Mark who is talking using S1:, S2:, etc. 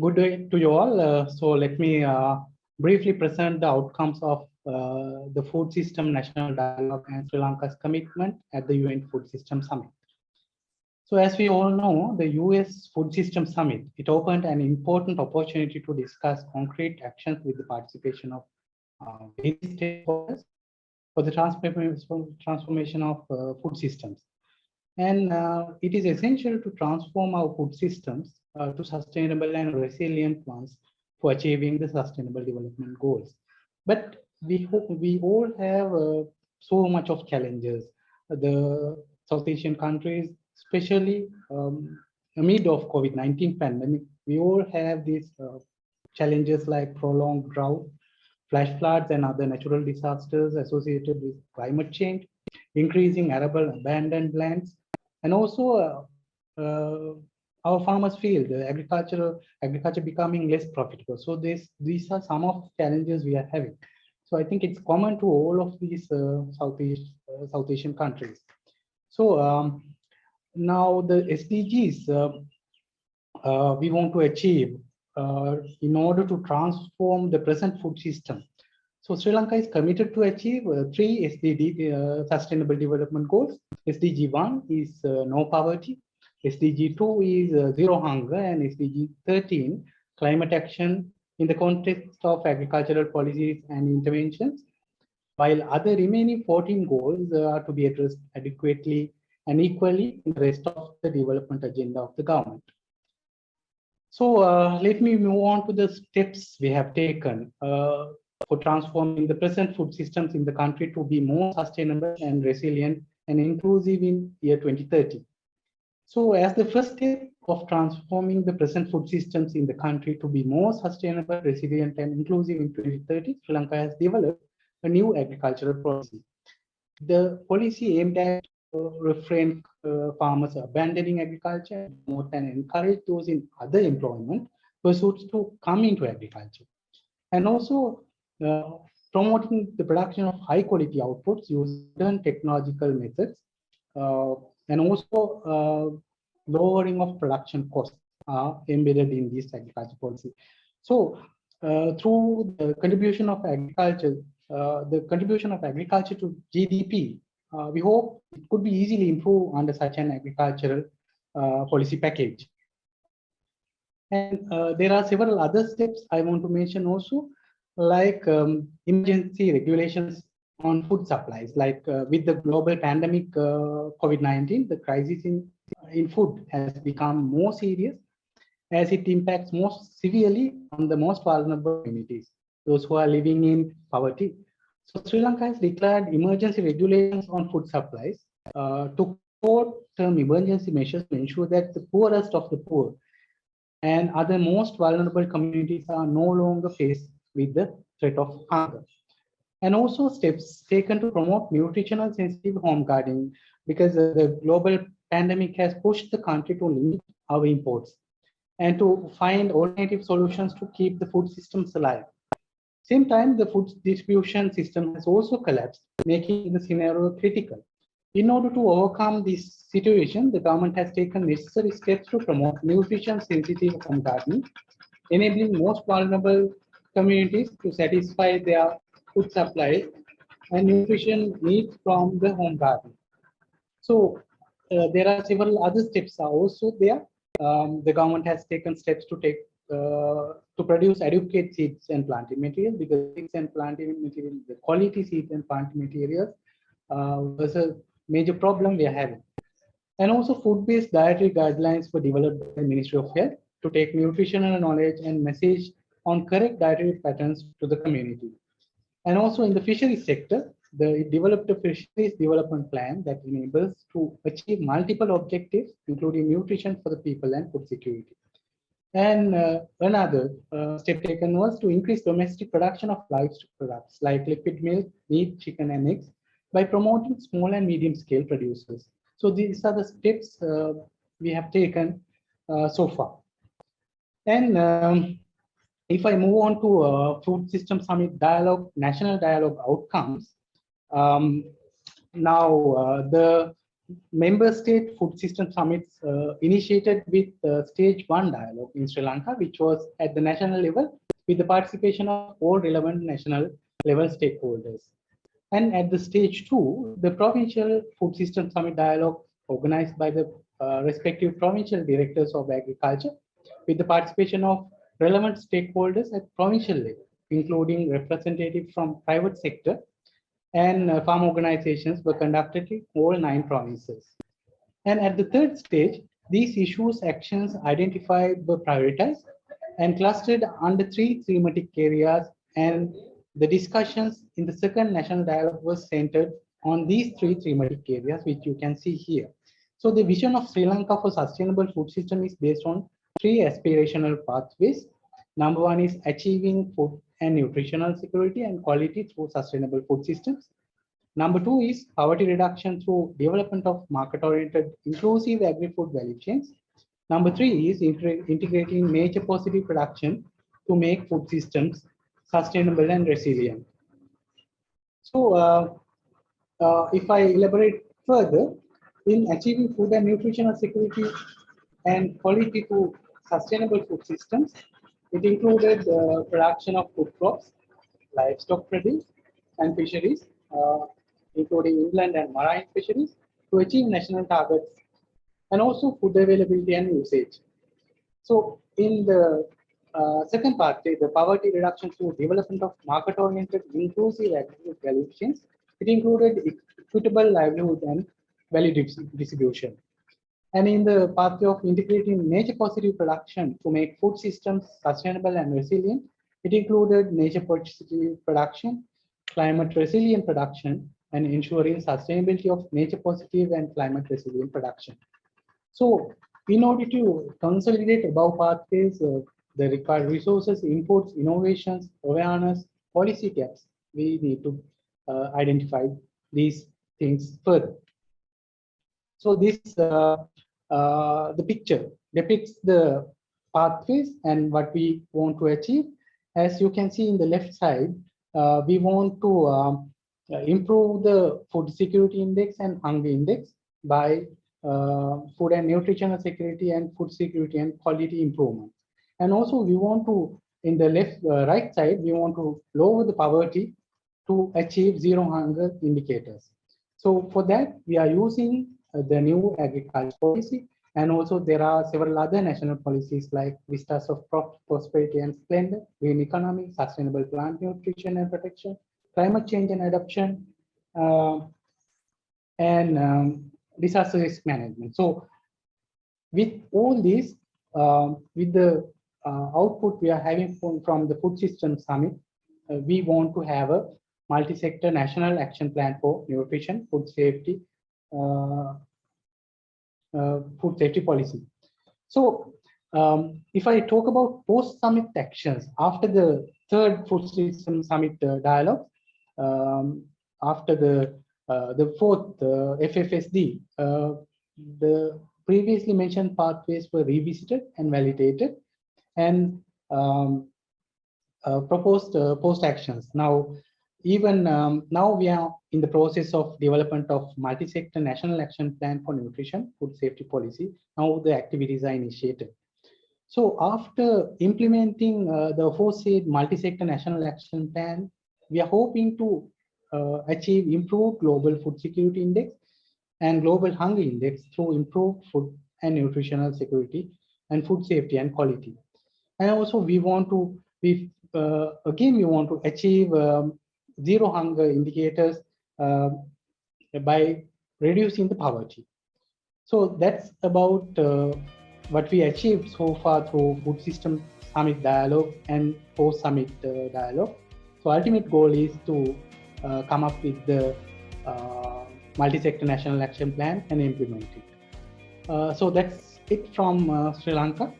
S1: Good day to you all. So let me briefly present the outcomes of the Food System National Dialogue and Sri Lanka's commitment at the UN Food System Summit. So as we all know, the US Food System Summit, it opened an important opportunity to discuss concrete actions with the participation of various stakeholders for the transformation of food systems. And it is essential to transform our food systems to sustainable and resilient ones for achieving the sustainable development goals. But we all have so much of challenges. The South Asian countries, especially amid of COVID-19 pandemic, we all have these challenges like prolonged drought, flash floods, and other natural disasters associated with climate change, increasing arable abandoned lands, and also our farmers feel the agriculture becoming less profitable. So these are some of the challenges we are having. So I think it's common to all of these South Asian countries. So now the SDGs we want to achieve in order to transform the present food system. So Sri Lanka is committed to achieve 3 SDG Sustainable Development Goals. SDG 1 is no poverty, SDG 2 is zero hunger, and SDG 13, climate action in the context of agricultural policies and interventions, while other remaining 14 goals are to be addressed adequately and equally in the rest of the development agenda of the government. So let me move on to the steps we have taken for transforming the present food systems in the country to be more sustainable and resilient and inclusive in year 2030. So as the first step of transforming the present food systems in the country to be more sustainable, resilient, and inclusive in 2030, Sri Lanka has developed a new agricultural policy. The policy aimed at refrain farmers abandoning agriculture, promote and encourage those in other employment pursuits to come into agriculture, and also promoting the production of high quality outputs using modern technological methods, and also lowering of production costs are embedded in this agriculture policy. So through the contribution of agriculture, to GDP, we hope it could be easily improved under such an agricultural policy package. And there are several other steps I want to mention also, like emergency regulations on food supplies. Like with the global pandemic COVID-19, the crisis in food has become more serious as it impacts most severely on the most vulnerable communities, those who are living in poverty. So Sri Lanka has declared emergency regulations on food supplies to short-term emergency measures to ensure that the poorest of the poor and other most vulnerable communities are no longer faced with the threat of hunger. And also steps taken to promote nutritional sensitive home gardening, because the global pandemic has pushed the country to limit our imports and to find alternative solutions to keep the food systems alive. Same time, the food distribution system has also collapsed, making the scenario critical. In order to overcome this situation, the government has taken necessary steps to promote nutrition-sensitive home gardening, enabling most vulnerable communities to satisfy their food supply and nutrition needs from the home garden. So there are several other steps are also there. The government has taken steps to produce adequate seeds and planting materials, because seeds and planting material, the quality seeds and planting materials was a major problem we are having. And also food-based dietary guidelines were developed by the Ministry of Health to take nutritional knowledge and message on correct dietary patterns to the community. And also in the fisheries sector, it developed a fisheries development plan that enables to achieve multiple objectives, including nutrition for the people and food security. And another step taken was to increase domestic production of livestock products like liquid milk, meat, chicken, and eggs by promoting small and medium scale producers. So these are the steps we have taken so far. And if I move on to Food System Summit National Dialogue outcomes, now the member state food system summits initiated with stage 1 dialogue in Sri Lanka, which was at the national level with the participation of all relevant national level stakeholders. And at the stage 2, the provincial food system summit dialogue organized by the respective provincial directors of agriculture with the participation of relevant stakeholders at provincial level, including representatives from private sector and farm organizations were conducted in all 9 provinces. And at the third stage, these issues, actions identified were prioritized and clustered under 3 thematic areas, and the discussions in the second national dialogue was centered on these 3 thematic areas, which you can see here. So the vision of Sri Lanka for sustainable food system is based on 3 aspirational pathways. Number 1 is achieving food and nutritional security and quality through sustainable food systems. Number 2 is poverty reduction through development of market-oriented inclusive agri-food value chains. Number 3 is integrating nature positive production to make food systems sustainable and resilient. So if I elaborate further, in achieving food and nutritional security and quality to sustainable food systems, it included production of food crops, livestock produce, and fisheries, including inland and marine fisheries, to achieve national targets, and also food availability and usage. So in the second part, the poverty reduction through development of market-oriented inclusive agri-food value chains, it included equitable livelihood and value distribution. And in the pathway of integrating nature positive production to make food systems sustainable and resilient, it included nature positive production, climate resilient production, and ensuring sustainability of nature positive and climate resilient production. So in order to consolidate above pathways, the required resources, inputs, innovations, awareness, policy gaps, we need to identify these things further. So this the picture depicts the pathways and what we want to achieve. As you can see in the left side, we want to improve the food security index and hunger index by food and nutritional security and food security and quality improvement. And also we want to, in the right side, we want to lower the poverty to achieve zero hunger indicators. So for that, we are using the new agriculture policy, and also there are several other national policies like Vistas of Prosperity and Splendor, Green Economy, Sustainable Plant Nutrition and Protection, Climate Change and Adaptation, and disaster risk management. So with all these, with the output we are having from the Food System Summit, we want to have a multi-sector national action plan for nutrition, food safety policy. So if I talk about post-summit actions, after the third Food System Summit dialogue, after the fourth FFSD, the previously mentioned pathways were revisited and validated and proposed post actions. Now, even now we are in the process of development of multi-sector national action plan for nutrition, food safety policy. Now the activities are initiated. So after implementing the aforesaid multi-sector national action plan, we are hoping to achieve improved global food security index and global hunger index through improved food and nutritional security and food safety and quality. And also we want to, again, we want to achieve zero hunger indicators by reducing the poverty. So that's about what we achieved so far through Food System Summit dialogue and post-summit dialogue. So ultimate goal is to come up with the multi-sector national action plan and implement it. So that's it from Sri Lanka.